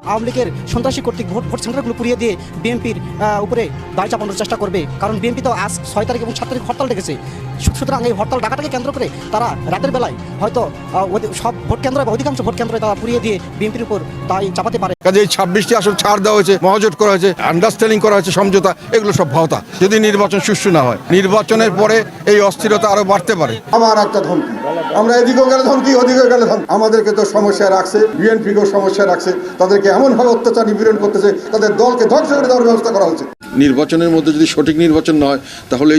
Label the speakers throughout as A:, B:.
A: আওয়ামী লীগের সন্ত্রাসী কর্তৃক ভোট সেন্টারগুলো পুড়িয়ে দিয়ে বিএনপির উপরে দায় চাপানোর চেষ্টা করবে, কারণ বিএনপি তো আজ 6 তারিখ এবং 7 তারিখ হরতাল ডেকেছে। সুতরাং এই হরতাল ডাকাটাকে কেন্দ্র করে তারা রাতের বেলায় হয়তো সব ভোট কেন্দ্র বা অধিকাংশ ভোট কেন্দ্রে তারা পুড়িয়ে দিয়ে বিএনপির উপর দায় চাপাতে পারে।
B: কাজে এই 26টি আসন ছাড় দেওয়া হয়েছে, মহাজোট করা হয়েছে, আন্ডারস্ট্যান্ডিং করা হয়েছে, সমঝোতা, এগুলো সব ভাওতা। যদি নির্বাচন সুষ্ঠু না হয়, নির্বাচনের পরে এই অস্থিরতা আরো বাড়তে পারে।
C: আমার একটা ধমকি, আমরা এদিকেও গেলে ধমকি, ওদিকেও গেলে ধমকি। আমাদেরকে তো সমস্যায় রাখছে, বিএনপিকেও সমস্যায় রাখছে, তাদেরকে এমনভাবে অত্যাচার নিপীড়ন করতেছে, তাদের দলকে ধ্বংস করে দেওয়ার ব্যবস্থা করা হচ্ছে।
B: নির্বাচনের মধ্যে যদি সঠিক নির্বাচন না হয়, তাহলে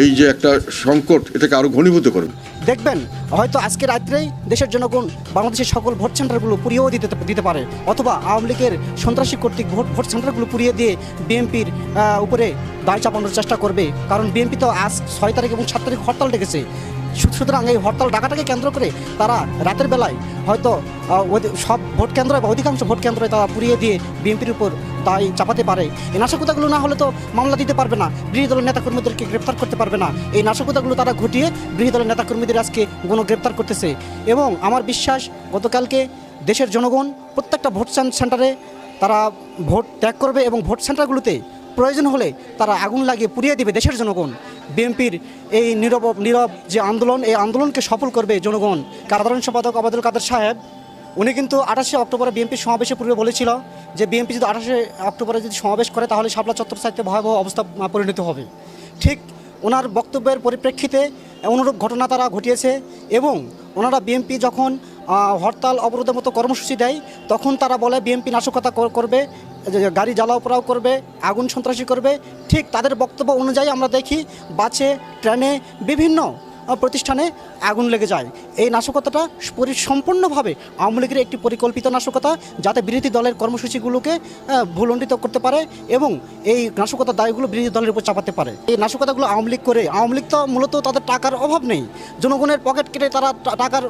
B: এই যে একটা সংকট, এটাকে আরো ঘনীভূত করবে।
A: দেখবেন হয়তো আজকে রাত্রেই দেশের জনগণ বাংলাদেশের সকল ভোট সেন্টারগুলো পুড়িয়েও দিতে পারে, অথবা আওয়ামী লীগের সন্ত্রাসী কর্তৃক ভোট সেন্টারগুলো পুড়িয়ে দিয়ে বিএনপির উপরে দায় চাপানোর চেষ্টা করবে, কারণ বিএনপি তো আজ 6 তারিখ এবং 7 তারিখ হরতাল ডেকেছে। সুতরাং এই হরতাল ডাকাটাকে কেন্দ্র করে তারা রাতের বেলায় হয়তো সব ভোট কেন্দ্র বা অধিকাংশ ভোট কেন্দ্রে তারা পুড়িয়ে দিয়ে বিএনপির উপর দায় চাপাতে পারে। এই নাশকতাগুলো না হলে তো মামলা দিতে পারবে না, বিরোধী দলের নেতাকর্মীদেরকে গ্রেপ্তার করতে পারবে না। এই নাশকতাগুলো তারা ঘটিয়ে বিরোধী দলের নেতাকর্মীদের আজকে গ্রেপ্তার করতেছে। এবং আমার বিশ্বাস গতকালকে দেশের জনগণ প্রত্যেকটা ভোট সেন্টারে তারা ভোট ত্যাগ করবে এবং ভোট সেন্টারগুলোতে প্রয়োজন হলে তারা আগুন লাগিয়ে পুড়িয়ে দেবে দেশের জনগণ। বিএনপির এই নীরব যে আন্দোলন, এই আন্দোলনকে সফল করবে জনগণ। সাধারণ সম্পাদক আবাদুল কাদের সাহেব উনি কিন্তু 28শে অক্টোবরে বিএনপির সমাবেশে পূর্বে বলেছিল যে বিএনপি যদি 28শে অক্টোবরে যদি সমাবেশ করে তাহলে শাপলা চত্বর সাইতে ভয়াবহ অবস্থা পরিণত হবে। ঠিক ওনার বক্তব্যের পরিপ্রেক্ষিতে অনুরূপ ঘটনা তারা ঘটিয়েছে এবং ওনারা বিএনপি যখন হরতাল অবরোধের মতো কর্মসূচি দেয় তখন তারা বলে বিএনপি নাশকতা করবে, গাড়ি জ্বালাও পোড়াও করবে, আগুন সন্ত্রাসী করবে। ঠিক তাদের বক্তব্য অনুযায়ী আমরা দেখি বাসে, ট্রেনে, বিভিন্ন প্রতিষ্ঠানে আগুন লেগে যায়। এই নাশকতাটা সম্পূর্ণভাবে আওয়ামী লীগের একটি পরিকল্পিত নাশকতা, যাতে বিরোধী দলের কর্মসূচিগুলোকে ভুলণ্ডিত করতে পারে এবং এই নাশকতার দায়গুলো বিরোধী দলের উপর চাপাতে পারে। এই নাশকতাগুলো আওয়ামী লীগ করে। আওয়ামী লীগ তো মূলত তাদের টাকার অভাব নেই, জনগণের পকেট কেটে তারা টাকার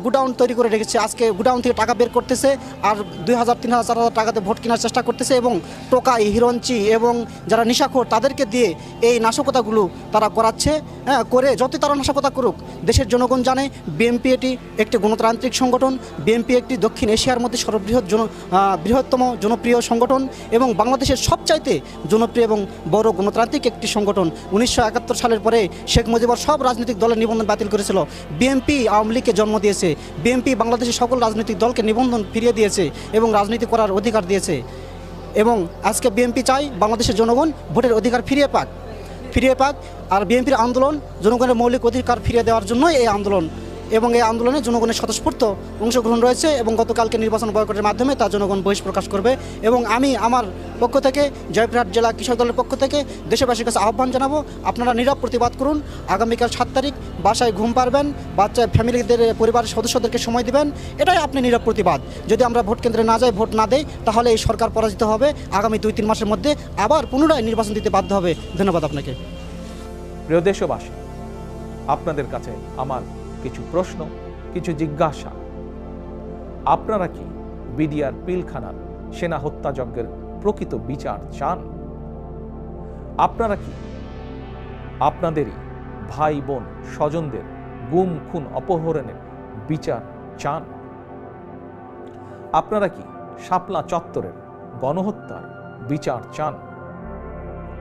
A: গুডাউন তৈরি করে রেখেছে। আজকে গুডাউন থেকে টাকা বের করতেছে আর 2,000, 3,000, 4,000 টাকাতে ভোট কেনার চেষ্টা করতেছে এবং টোকাই, হিরঞ্চি এবং যারা নেশাখোর তাদেরকে দিয়ে এই নাশকতাগুলো তারা করাচ্ছে। করে যতই তারা নাশকতা করুক, দেশের জনগণ জানে বিএনপি একটি গণতান্ত্রিক সংগঠন। বিএনপি একটি দক্ষিণ এশিয়ার মধ্যে বৃহত্তম জনপ্রিয় সংগঠন এবং বাংলাদেশের সবচাইতে জনপ্রিয় এবং বড় গণতান্ত্রিক একটি সংগঠন। 1971 সালের পরে শেখ মুজিবুর সব রাজনৈতিক দলের নিবন্ধন বাতিল করেছিল। বিএনপি আওয়ামী লীগকে জন্ম দিয়েছে। বিএনপি বাংলাদেশের সকল রাজনৈতিক দলকে নিবন্ধন ফিরিয়ে দিয়েছে এবং রাজনীতি করার অধিকার দিয়েছে। এবং আজকে বিএনপি চাই বাংলাদেশের জনগণ ভোটের অধিকার ফিরিয়ে পাক। আর বিএনপির আন্দোলন জনগণের মৌলিক অধিকার ফিরিয়ে দেওয়ার জন্যই এই আন্দোলন এবং এই আন্দোলনে জনগণের স্বতঃস্ফূর্ত অংশগ্রহণ রয়েছে এবং গতকালকে নির্বাচন বয়কটের মাধ্যমে তা জনগণ বহিষ্প্রকাশ করবে। এবং আমি আমার পক্ষ থেকে, জয়পুরহাট জেলা কৃষক দলের পক্ষ থেকে দেশবাসীর কাছে আহ্বান জানাবো, আপনারা নীরব প্রতিবাদ করুন। আগামীকাল 7 তারিখ বাসায় ঘুম পারবেন, বাচ্চা ফ্যামিলিদের পরিবারের সদস্যদেরকে সময় দিবেন, এটাই আপনি নীরব প্রতিবাদ। যদি আমরা ভোট কেন্দ্রে না যাই, ভোট না দেই, তাহলে এই সরকার পরাজিত হবে। আগামী 2-3 মাসের মধ্যে আবার পুনরায় নির্বাচন দিতে বাধ্য হবে। ধন্যবাদ আপনাকে।
D: প্রিয় দেশবাসী, আপনাদের কাছে আমার কিছু প্রশ্ন, কিছু জিজ্ঞাসা। আপনারা কি বিডিআর পিলখানার সেনা হত্যাযজ্ঞের প্রকৃত বিচার চান? আপনারা কি আপনাদেরই ভাই বোন স্বজনদের গুম, খুন, অপহরণের বিচার চান? আপনারা কি শাপলা চত্বরের গণহত্যার বিচার চান?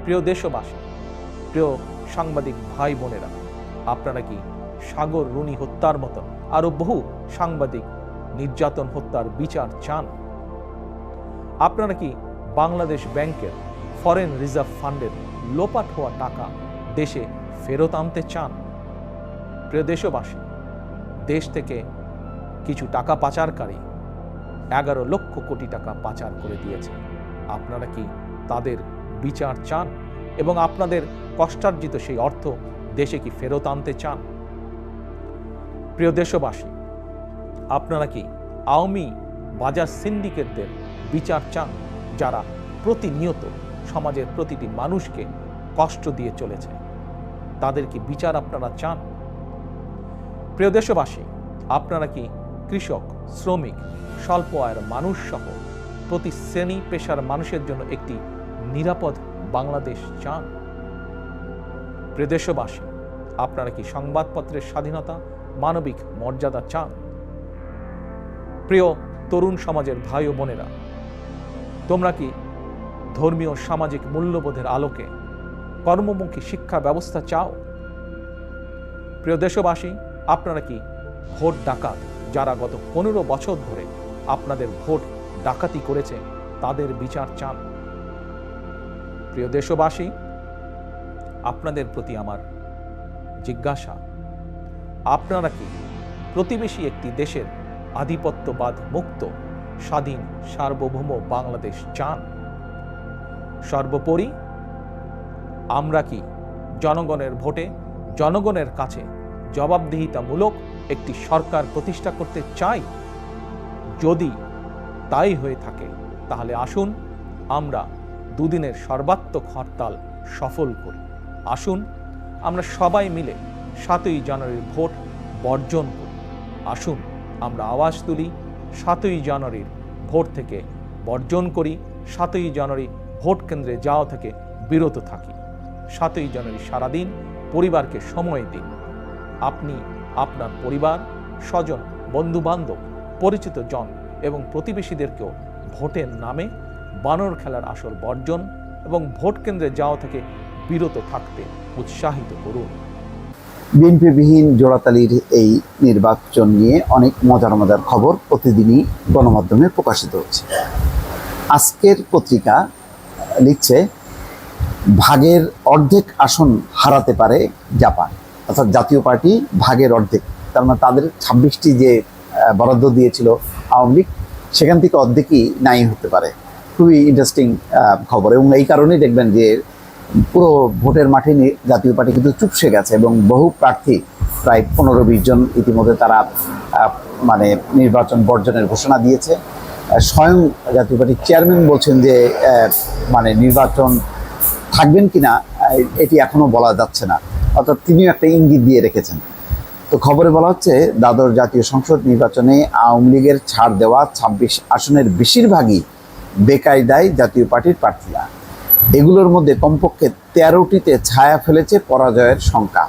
D: প্রিয় দেশবাসী, প্রিয় সাংবাদিক ভাই বোনেরা, আপনারা কি সাগর রুনি হত্যার মতন আরো বহু সাংবাদিক নির্যাতন হত্যার বিচার চান? আপনারা কি বাংলাদেশ ব্যাংকের ফরেন রিজার্ভ ফান্ডের লোপাট হওয়া টাকা দেশে ফেরত আনতে চান? প্রিয় দেশবাসী, দেশ থেকে কিছু টাকা পাচারকারী 11 লক্ষ কোটি টাকা পাচার করে দিয়েছে। আপনারা কি তাদের বিচার চান এবং আপনাদের কষ্টার্জিত সেই অর্থ দেশে কি ফেরত আনতে চান? প্রিয় দেশবাসী, আপনারা কি আওয়ামী বাজার সিন্ডিকেটদের বিচার চান, যারা প্রতিনিয়ত সমাজের প্রতিটি মানুষকে কষ্ট দিয়ে চলেছে? তাদের কি বিচার আপনারা চান? প্রিয় দেশবাসী, আপনারা কি কৃষক, শ্রমিক, স্বল্প আয়ের মানুষ সহ প্রতি শ্রেণী পেশার মানুষের জন্য একটি নিরাপদ বাংলাদেশ চান? প্রিয় দেশবাসী, আপনারা কি সংবাদপত্রের স্বাধীনতা, মানবিক মর্যাদা চান? প্রিয় তরুণ সমাজের ভাই ও বোনেরা, তোমরা কি ধর্মীয় সামাজিক মূল্যবোধের আলোকে কর্মমুখী শিক্ষা ব্যবস্থা চাও? প্রিয় দেশবাসী, আপনারা কি ভোট ডাকাত যারা গত 15 বছর ধরে আপনাদের ভোট ডাকাতি করেছে তাদের বিচার চান? প্রিয় দেশবাসী, আপনাদের প্রতি আমার জিজ্ঞাসা, আপনারা কি প্রতিবেশী একটি দেশের আধিপত্যবাদ মুক্ত স্বাধীন সার্বভৌম বাংলাদেশ চান? সর্বোপরি, আমরা কি জনগণের ভোটে জনগণের কাছে জবাবদিহিতামূলক একটি সরকার প্রতিষ্ঠা করতে চাই? যদি তাই হয়ে থাকে তাহলে আসুন আমরা দুদিনের সর্বাত্মক হরতাল সফল করি। আসুন আমরা সবাই মিলে 7ই জানুয়ারির ভোট বর্জন করি। আসুন আমরা আওয়াজ তুলি, 7ই জানুয়ারির ভোট থেকে বর্জন করি, 7ই জানুয়ারি ভোট কেন্দ্রে যাওয়া থেকে বিরত থাকি। 7ই জানুয়ারি সারাদিন পরিবারকে সময় দিন। আপনি আপনার পরিবার, স্বজন, বন্ধুবান্ধব, পরিচিত জন এবং প্রতিবেশীদেরকেও ভোটের নামে বানর খেলার আসর বর্জন এবং ভোট কেন্দ্রে যাওয়া থেকে বিরত থাকতে উৎসাহিত করুন।
E: বিএনপিবিহীন জোড়াতালির এই নির্বাচন নিয়ে অনেক মজার মজার খবর প্রতিদিনই গণমাধ্যমে প্রকাশিত হচ্ছে। আজকের পত্রিকা লিখছে, ভাগের অর্ধেক আসন হারাতে পারে জাপান, অর্থাৎ জাতীয় পার্টি ভাগের অর্ধেক, তার মানে তাদের 26টি যে বরাদ্দ দিয়েছিল আওয়ামী লীগ, সেখান থেকে অর্ধেকই নাই হতে পারে। খুবই ইন্টারেস্টিং খবর, এবং এই কারণেই দেখবেন যে পুরো ভোটের মাঠে জাতীয় পার্টি কিন্তু চুপসে গেছে এবং বহু প্রার্থী প্রায় 15-20 জন ইতিমধ্যে তারা মানে নির্বাচন বর্জনের ঘোষণা দিয়েছে। স্বয়ং জাতীয় পার্টির চেয়ারম্যান বলছেন যে মানে নির্বাচন থাকবেন কিনা এটি এখনো বলা যাচ্ছে না, অর্থাৎ তিনিও একটা ইঙ্গিত দিয়ে রেখেছেন। তো খবরে বলা হচ্ছে, দ্বাদশ জাতীয় সংসদ নির্বাচনে আওয়ামী লীগের ছাড় দেওয়া 26 আসনের বেশিরভাগই বেকায়দায় জাতীয় পার্টির প্রার্থীরা। এগুলোর মধ্যে কমপক্ষে 13টিতে ছায়া ফেলেছে পরাজয়ের শঙ্কা,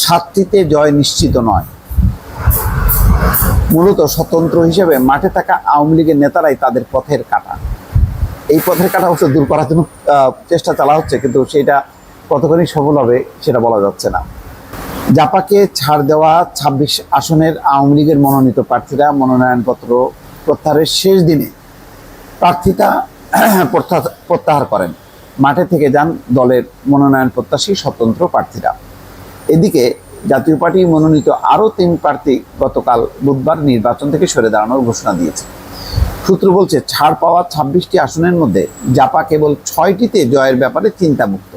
E: 7টিতে জয় নিশ্চিত নয়। মূলত স্বতন্ত্র হিসেবে মাঠে থাকা আওয়ামী লীগের নেতারাই তাদের পথের কাঁটা। এই পথের কাঁটা অবশ্য দূর করার জন্য চেষ্টা চালা হচ্ছে, কিন্তু সেটা কতখানি সফল হবে সেটা বলা যাচ্ছে না। জাপাকে ছাড় দেওয়া 26 আসনের আওয়ামী লীগের মনোনীত প্রার্থীরা মনোনয়নপত্র প্রত্যাহারের শেষ দিনে প্রার্থিতা প্রত্যাহার করেন। মাঠে থেকে যান দলের মনোনয়ন প্রত্যাশী স্বতন্ত্র প্রার্থীরা। এদিকে জাতীয় পার্টি মনোনীত আরও 3 প্রার্থী গতকাল বুধবার নির্বাচন থেকে সরে দাঁড়ানোর ঘোষণা দিয়েছে। সূত্র বলছে, ছাড় পাওয়া 26টি আসনের মধ্যে জাপা কেবল 6টিতে জয়ের ব্যাপারে চিন্তামুক্ত,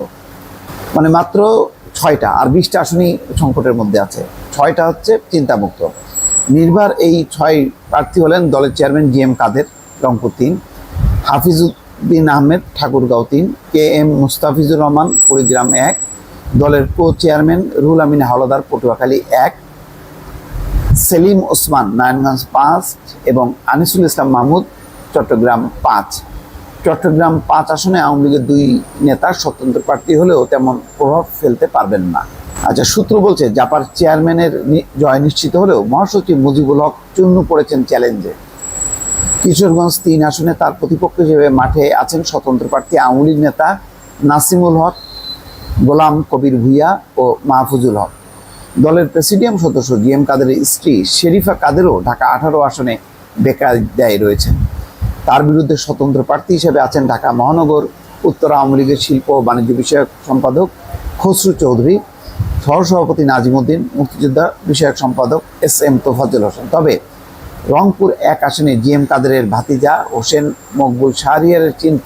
E: মানে মাত্র 6টা, আর 20টা আসনই সংকটের মধ্যে আছে। 6টা হচ্ছে চিন্তামুক্ত। নির্ভর এই 6 প্রার্থী হলেন দলের চেয়ারম্যান GM কাদের, রংপুর 3, হাফিজউদ্দিন আহমেদ, ঠাকুরগাঁও 3, KM মুস্তাফিজুর রহমান, কুড়িগ্রাম 1, দলের কো চেয়ারম্যান রুহুল আমিন হাওলাদার, পটুয়াখালী 1, সেলিম ওসমান, নারায়ণগঞ্জ 5 এবং আনিসুল ইসলাম মাহমুদ, চট্টগ্রাম 5। চট্টগ্রাম 5 আসনে আওয়ামী লীগের 2 নেতা স্বতন্ত্র প্রার্থী হলেও তেমন প্রভাব ফেলতে পারবেন না। আচ্ছা, সূত্র বলছে, জাপার চেয়ারম্যানের জয় নিশ্চিত হলেও মহাসচিব মুজিবুল হক চূর্ণ পড়েছেন চ্যালেঞ্জে। কিশোরগঞ্জ 3 আসনে তার প্রতিপক্ষ হিসেবে মাঠে আছেন স্বতন্ত্র প্রার্থী আওয়ামী লীগ নেতা নাসিমুল হক, গোলাম কবির ভুইয়া ও মাহফুজুল হক। দলের প্রেসিডিয়াম সদস্য GM কাদেরের স্ত্রী শেরিফা কাদেরও ঢাকা 18 আসনে বেকায়দায় রয়েছেন। তার বিরুদ্ধে স্বতন্ত্র প্রার্থী হিসেবে আছেন ঢাকা মহানগর উত্তর আওয়ামী লীগের শিল্প ও বাণিজ্য বিষয়ক সম্পাদক খসরু চৌধুরী, সহসভাপতি নাজিম উদ্দিন, মুক্তিযোদ্ধা বিষয়ক সম্পাদক SM তোফাজ্জল হোসেন। তবে রংপুর 1 আসনে GM কাদেরের ভাতিজা হোসেন মকবুল শাহরিয়ারের চিন্তা